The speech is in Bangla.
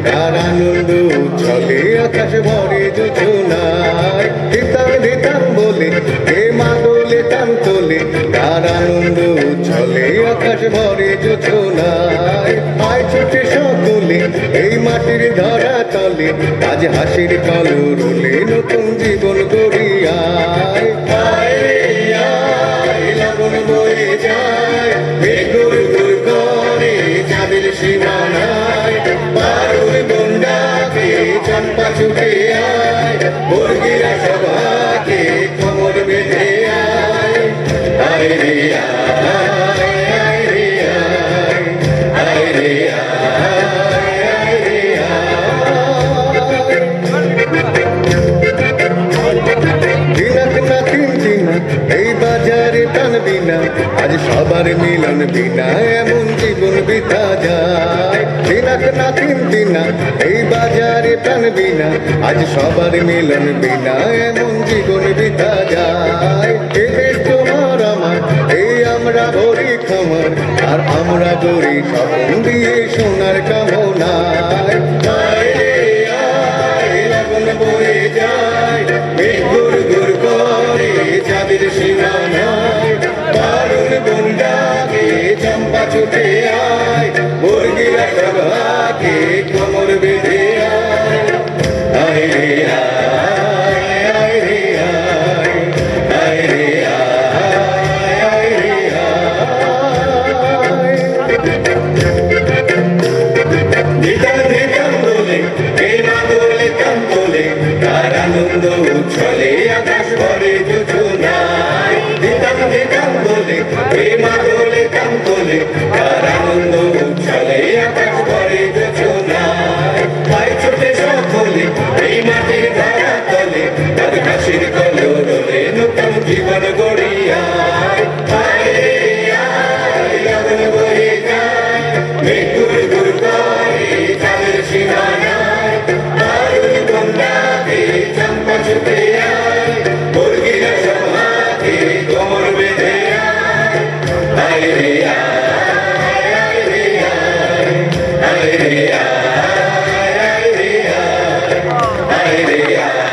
তার আনন্দ চলে আকাশ ভরে যোজনায়। দিতাম দিতাম বলে কে মাদলে টান তোলে, তার আনন্দ চলে আকাশ ভরে যোজনায়। আয় ছুটে সকলে এই মাটির ধরা তলে, আজ হাসির কলরলে নতুন জীবন গড়িয়ায়। আয় রে আয়, লগন বয়ে যায়, বেগুর গুর করে চাঁদের সীমানায়। পারুল বন্ডাকে চম্পা ছুটে আয়, বর্গিরা সভাকে কোমর বেঁধে আয়। আয় রে আয়, আয় রে আয়, আয় রে আয়, আয় রে আয়। দিনাক না তিন দিনা এই বাজারে টানবি না, আজ সবার মিলন বিনা এমন জীবন বিতা যায়। দিনাক না তিন দিনা এই বাজারে টানবি না, আজ সবার মিলন বিনা এমন জীবন বিতা যায়। এদের তোমার আমার এই আমরা ভরি খামার, আর আমরা গড়ি স্বপ্ন দিয়ে সোনার কামনায়। আয় রে আয়, লগন বয়ে যায়, বেগুর গুর করে চাঁদের সীমানায়। পারুল বন্ডাকে চম্পা ছুটে আয়, বর্গিরা সভাকে কোমর বেঁধে